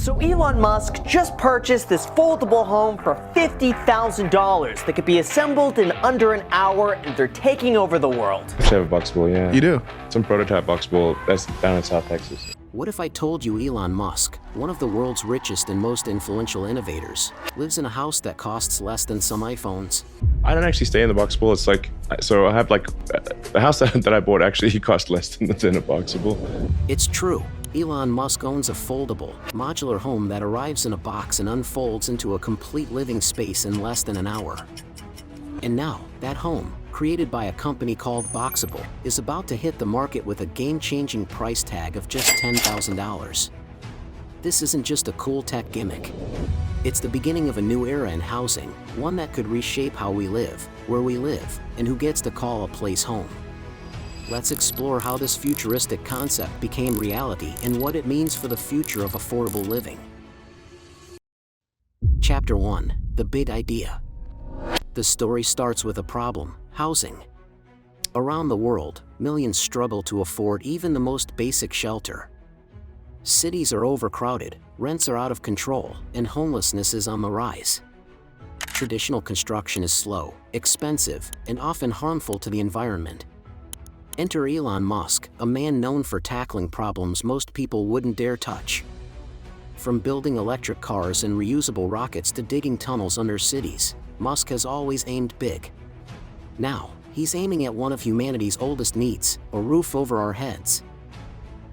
So Elon Musk just purchased this foldable home for $50,000 that could be assembled in under an hour, and they're taking over the world. I have a Boxabl, yeah. You do? Some prototype Boxabl that's down in South Texas. What if I told you Elon Musk, one of the world's richest and most influential innovators, lives in a house that costs less than some iPhones? I don't actually stay in the Boxabl. It's like, so I have like, the house that I bought actually cost less than a Boxabl. It's true. Elon Musk owns a foldable, modular home that arrives in a box and unfolds into a complete living space in less than an hour. And now, that home, created by a company called Boxabl, is about to hit the market with a game-changing price tag of just $10,000. This isn't just a cool tech gimmick. It's the beginning of a new era in housing, one that could reshape how we live, where we live, and who gets to call a place home. Let's explore how this futuristic concept became reality and what it means for the future of affordable living. Chapter 1: The Big Idea. The story starts with a problem: housing. Around the world, millions struggle to afford even the most basic shelter. Cities are overcrowded, rents are out of control, and homelessness is on the rise. Traditional construction is slow, expensive, and often harmful to the environment. Enter Elon Musk, a man known for tackling problems most people wouldn't dare touch. From building electric cars and reusable rockets to digging tunnels under cities, Musk has always aimed big. Now, he's aiming at one of humanity's oldest needs: a roof over our heads.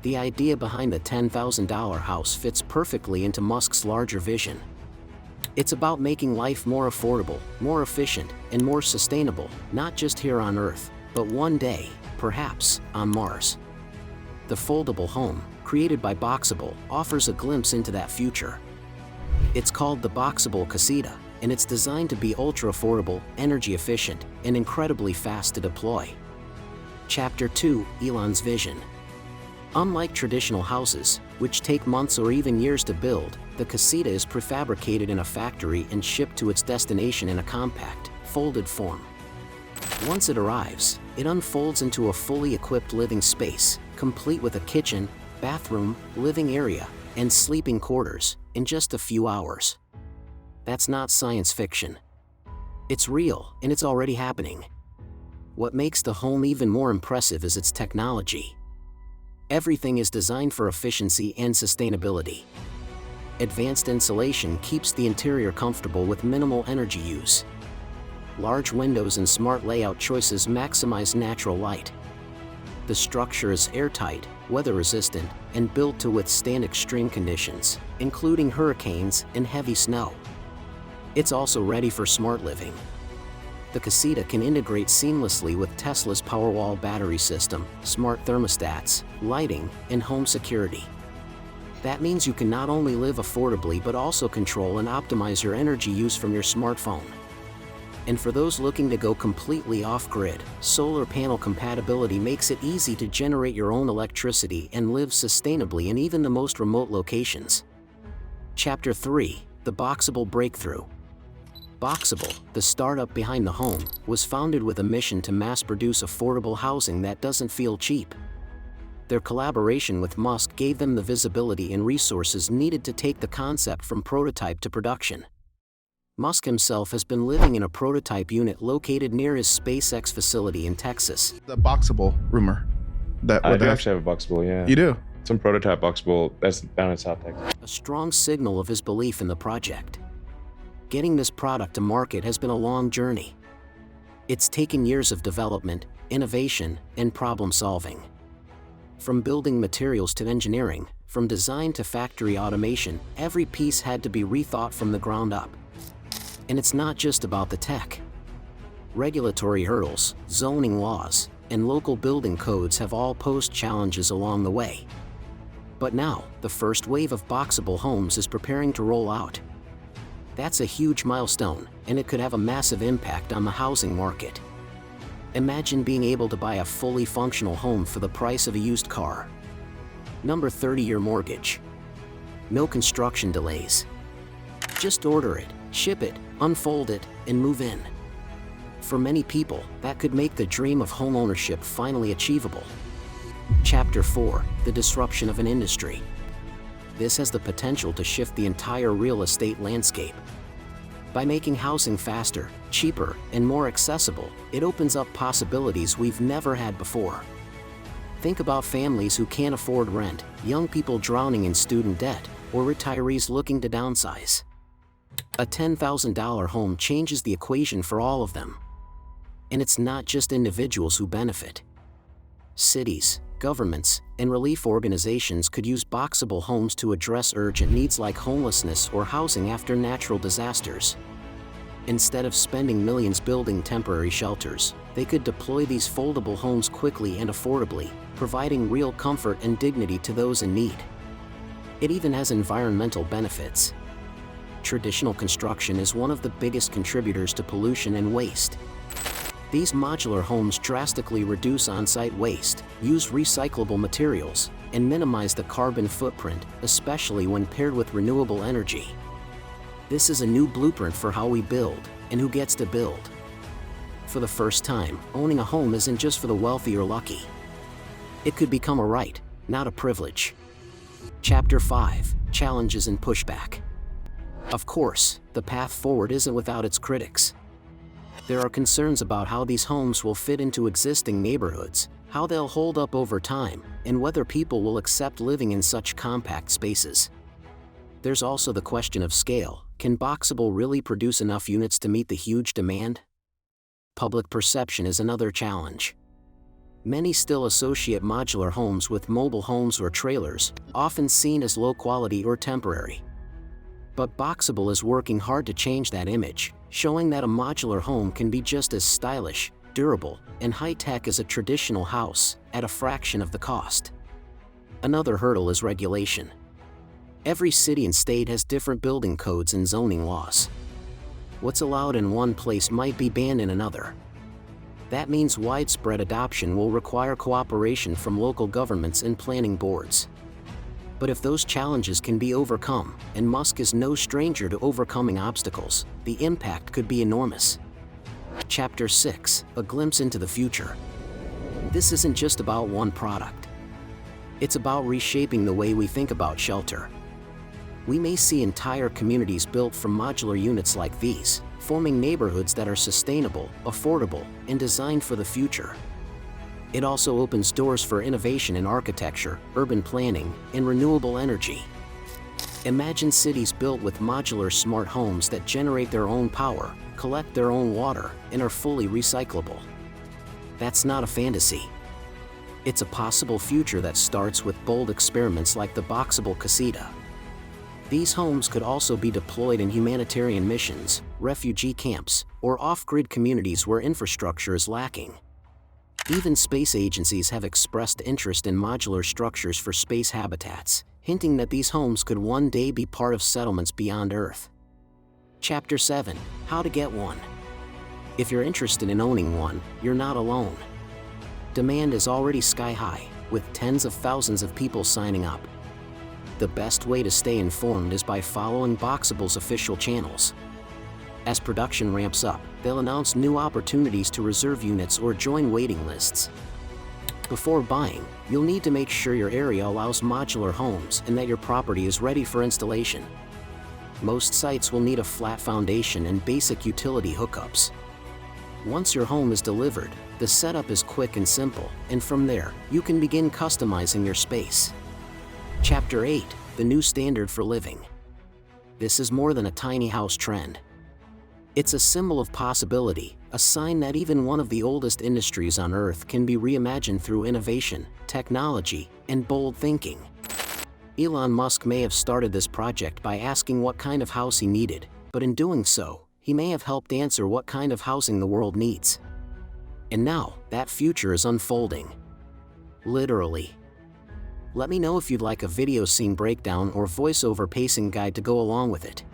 The idea behind the $10,000 house fits perfectly into Musk's larger vision. It's about making life more affordable, more efficient, and more sustainable, not just here on Earth, but one day, perhaps, on Mars. The foldable home, created by Boxabl, offers a glimpse into that future. It's called the Boxabl Casita, and it's designed to be ultra-affordable, energy-efficient, and incredibly fast to deploy. Chapter 2: Elon's Vision. Unlike traditional houses, which take months or even years to build, the casita is prefabricated in a factory and shipped to its destination in a compact, folded form. Once it arrives, it unfolds into a fully equipped living space, complete with a kitchen, bathroom, living area, and sleeping quarters, in just a few hours. That's not science fiction. It's real, and it's already happening. What makes the home even more impressive is its technology. Everything is designed for efficiency and sustainability. Advanced insulation keeps the interior comfortable with minimal energy use. Large windows and smart layout choices maximize natural light. The structure is airtight, weather-resistant, and built to withstand extreme conditions, including hurricanes and heavy snow. It's also ready for smart living. The casita can integrate seamlessly with Tesla's Powerwall battery system, smart thermostats, lighting, and home security. That means you can not only live affordably but also control and optimize your energy use from your smartphone. And for those looking to go completely off-grid, solar panel compatibility makes it easy to generate your own electricity and live sustainably in even the most remote locations. Chapter 3: The Boxabl Breakthrough. Boxabl, the startup behind the home, was founded with a mission to mass-produce affordable housing that doesn't feel cheap. Their collaboration with Musk gave them the visibility and resources needed to take the concept from prototype to production. Musk himself has been living in a prototype unit located near his SpaceX facility in Texas. The Boxabl rumor. I do actually have a Boxabl, yeah. You do? Some prototype Boxabl that's down in South Texas. A strong signal of his belief in the project. Getting this product to market has been a long journey. It's taken years of development, innovation, and problem solving. From building materials to engineering, from design to factory automation, every piece had to be rethought from the ground up. And it's not just about the tech. Regulatory hurdles, zoning laws, and local building codes have all posed challenges along the way. But now, the first wave of Boxabl homes is preparing to roll out. That's a huge milestone, and it could have a massive impact on the housing market. Imagine being able to buy a fully functional home for the price of a used car. Number 30-year mortgage. No construction delays. Just order it, ship it, unfold it, and move in. For many people, that could make the dream of homeownership finally achievable. Chapter 4: The Disruption of an Industry. This has the potential to shift the entire real estate landscape. By making housing faster, cheaper, and more accessible, it opens up possibilities we've never had before. Think about families who can't afford rent, young people drowning in student debt, or retirees looking to downsize. A $10,000 home changes the equation for all of them. And it's not just individuals who benefit. Cities, governments, and relief organizations could use Boxabl homes to address urgent needs like homelessness or housing after natural disasters. Instead of spending millions building temporary shelters, they could deploy these foldable homes quickly and affordably, providing real comfort and dignity to those in need. It even has environmental benefits. Traditional construction is one of the biggest contributors to pollution and waste. These modular homes drastically reduce on-site waste, use recyclable materials, and minimize the carbon footprint, especially when paired with renewable energy. This is a new blueprint for how we build, and who gets to build. For the first time, owning a home isn't just for the wealthy or lucky. It could become a right, not a privilege. Chapter 5: Challenges and Pushback. Of course, the path forward isn't without its critics. There are concerns about how these homes will fit into existing neighborhoods, how they'll hold up over time, and whether people will accept living in such compact spaces. There's also the question of scale. Can Boxabl really produce enough units to meet the huge demand? Public perception is another challenge. Many still associate modular homes with mobile homes or trailers, often seen as low quality or temporary. But Boxabl is working hard to change that image, showing that a modular home can be just as stylish, durable, and high-tech as a traditional house, at a fraction of the cost. Another hurdle is regulation. Every city and state has different building codes and zoning laws. What's allowed in one place might be banned in another. That means widespread adoption will require cooperation from local governments and planning boards. But if those challenges can be overcome, and Musk is no stranger to overcoming obstacles, the impact could be enormous. Chapter 6: A Glimpse into the Future. This isn't just about one product. It's about reshaping the way we think about shelter. We may see entire communities built from modular units like these, forming neighborhoods that are sustainable, affordable, and designed for the future. It also opens doors for innovation in architecture, urban planning, and renewable energy. Imagine cities built with modular smart homes that generate their own power, collect their own water, and are fully recyclable. That's not a fantasy. It's a possible future that starts with bold experiments like the Boxabl Casita. These homes could also be deployed in humanitarian missions, refugee camps, or off-grid communities where infrastructure is lacking. Even space agencies have expressed interest in modular structures for space habitats, hinting that these homes could one day be part of settlements beyond Earth. Chapter 7: How to Get One. If you're interested in owning one, you're not alone. Demand is already sky-high, with tens of thousands of people signing up. The best way to stay informed is by following Boxabl's official channels. As production ramps up, they'll announce new opportunities to reserve units or join waiting lists. Before buying, you'll need to make sure your area allows modular homes and that your property is ready for installation. Most sites will need a flat foundation and basic utility hookups. Once your home is delivered, the setup is quick and simple, and from there, you can begin customizing your space. Chapter 8: The New Standard for Living. This is more than a tiny house trend. It's a symbol of possibility, a sign that even one of the oldest industries on Earth can be reimagined through innovation, technology, and bold thinking. Elon Musk may have started this project by asking what kind of house he needed, but in doing so, he may have helped answer what kind of housing the world needs. And now, that future is unfolding. Literally. Let me know if you'd like a video scene breakdown or voiceover pacing guide to go along with it.